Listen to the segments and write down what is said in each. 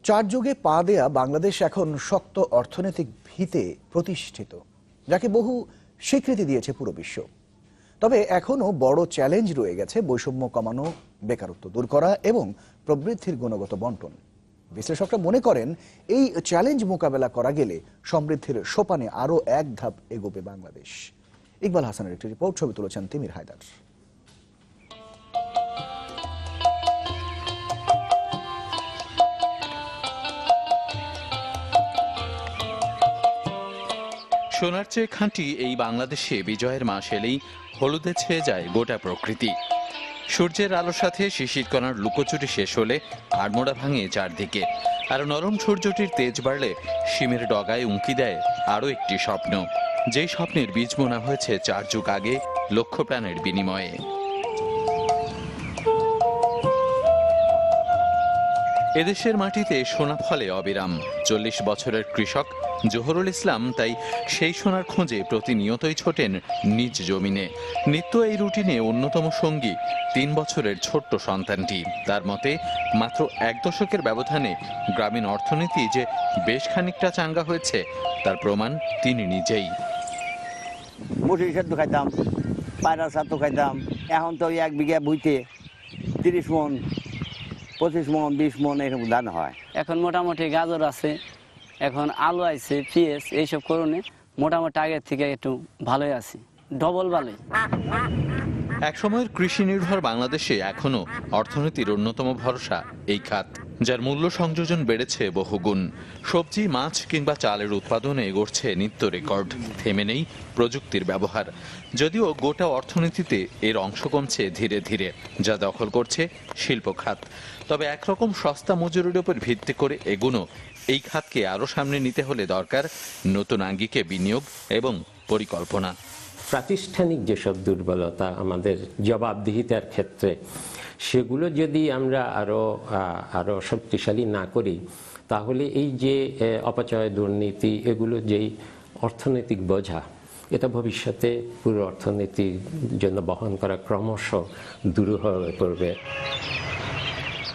চার যুগে পা দেয়া বাংলাদেশ এখন শক্ত অর্থনৈতিক ভিতে প্রতিষ্ঠিত, যাকে বহু স্বীকৃতি দিয়েছে পুরো বিশ্ব। তবে এখনো বড় চ্যালেঞ্জ রয়ে গেছে বৈষম্য কমানো, বেকারত্ব দূর করা এবং প্রবৃদ্ধির গুণগত বন্টন। বিশ্লেষকরা মনে করেন এই চ্যালেঞ্জ মোকাবেলা করা গেলে সমৃদ্ধির সোপানে আরও এক ধাপ এগোবে বাংলাদেশ। ইকবাল হাসানের একটি রিপোর্ট, ছবি তুলেছেন তিমির হায়দার। সোনার চেয়ে খাঁটি এই বাংলাদেশে বিজয়ের মাস এলেই হলুদে ছেয়ে যায় গোটা প্রকৃতি। সূর্যের আলোর সাথে শিশির কণার লুকোচুরি শেষ হলে আড়মোড়া ভাঙে চারদিকে, আর নরম সূর্যটির তেজ বাড়লে শিমের ডগায় উঁকি দেয় আরও একটি স্বপ্ন, যেই স্বপ্নের বীজ বোনা হয়েছে 4 যুগ আগে লক্ষ প্রাণের বিনিময়ে। এদেশের মাটিতে সোনা ফলে অবিরাম। 40 বছরের কৃষক জোহরুল ইসলাম তাই সেই সোনার খোঁজে প্রতিনিয়তই ছোটেন নিজ জমিনে। নিত্য এই রুটিনে অন্যতম সঙ্গী 3 বছরের ছোট্ট সন্তানটি। তার মতে মাত্র 1 দশকের ব্যবধানে গ্রামীণ অর্থনীতি যে বেশ খানিকটা চাঙ্গা হয়েছে তার প্রমাণ তিনি নিজেই। মুসুরি সেদ্ধ খাইতাম, পায়রা সাদ্ধ খাইতাম, এখন তো 1 বিঘা বইতে 30 মন, 25 মন, 20 মন এরকম ধান হয়। এখন মোটামুটি গাজর আছে, এখন আলু আছে, পেঁয়াজ, এইসব করণে মোটামুটি আগের থেকে একটু ভালোই আছি, ডবল ভালোই। একসময়ের কৃষি নির্ভর বাংলাদেশে এখনো অর্থনীতির অন্যতম ভরসা এই খাত, যার মূল্য সংযোজন বেড়েছে বহুগুণ। সবজি, মাছ কিংবা চালের উৎপাদনে গড়ছে নিত্য রেকর্ড। থেমে নেই প্রযুক্তির ব্যবহার, যদিও গোটা অর্থনীতিতে এর অংশ কমছে ধীরে ধীরে, যা দখল করছে শিল্প খাত। তবে একরকম সস্তা মজুরির উপর ভিত্তি করে এগুনো এই খাতকে আরও সামনে নিতে হলে দরকার নতুন আঙ্গিকে বিনিয়োগ এবং পরিকল্পনা। প্রাতিষ্ঠানিক যেসব দুর্বলতা আমাদের জবাবদিহিতার ক্ষেত্রে, সেগুলো যদি আমরা আরো শক্তিশালী না করি, তাহলে এই যে অপচয়, দুর্নীতি, এগুলো যেই অর্থনৈতিক বোঝা, এটা ভবিষ্যতে পুরো অর্থনীতির জন্য বহন করা ক্রমশ দুরূহ হয়ে পড়বে।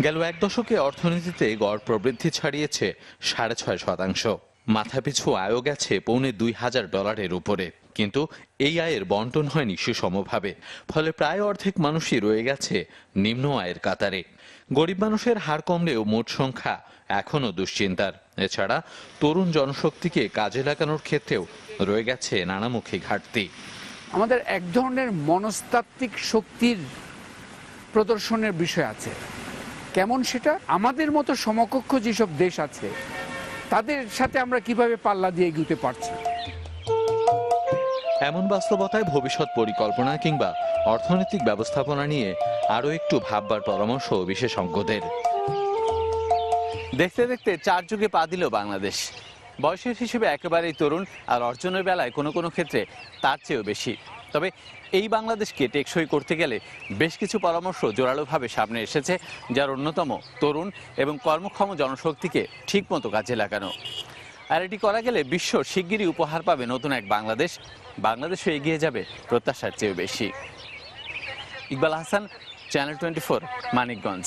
গেল 1 দশকে অর্থনীতিতে গড় প্রবৃদ্ধি ছাড়িয়েছে 6.5%। মাথাপিছু আয়ও গেছে $2,500 উপরে, কিন্তু এই আয়ের বন্টন হয়নি সুষমভাবে। ফলে প্রায় অর্ধেক মানুষই রয়ে গেছে নিম্ন আয়ের কাতারে। গরিব মানুষের হার কমলেও মোট সংখ্যা এখনো দুশ্চিন্তার। এছাড়া তরুণ জনশক্তিকে কাজে লাগানোর ক্ষেত্রেও রয়ে গেছে নানামুখী ঘাটতি। আমাদের এক ধরনের মনস্তাত্ত্বিক শক্তির প্রদর্শনের বিষয় আছে। কেমন সেটা? আমাদের মতো সমকক্ষ যেসব দেশ আছে তাদের সাথে আমরা কিভাবে পাল্লা দিয়ে এগোতে পারছি। এমন বাস্তবতায় ভবিষ্যৎ পরিকল্পনা কিংবা অর্থনৈতিক ব্যবস্থাপনা নিয়ে আরও একটু ভাববার পরামর্শ বিশেষজ্ঞদের। দেখতে দেখতে 4 যুগে পা দিল বাংলাদেশ। বয়সের হিসেবে একেবারেই তরুণ, আর অর্জনের বেলায় কোনো কোনো ক্ষেত্রে তার চেয়েও বেশি। তবে এই বাংলাদেশকে টেকসই করতে গেলে বেশ কিছু পরামর্শ জোরালোভাবে সামনে এসেছে, যার অন্যতম তরুণ এবং কর্মক্ষম জনশক্তিকে ঠিকমতো কাজে লাগানো। আর এটি করা গেলে বিশ্ব শিগগিরই উপহার পাবে নতুন এক বাংলাদেশ। বাংলাদেশও এগিয়ে যাবে প্রত্যাশার চেয়েও বেশি। ইকবাল হাসান, চ্যানেল 24, মানিকগঞ্জ।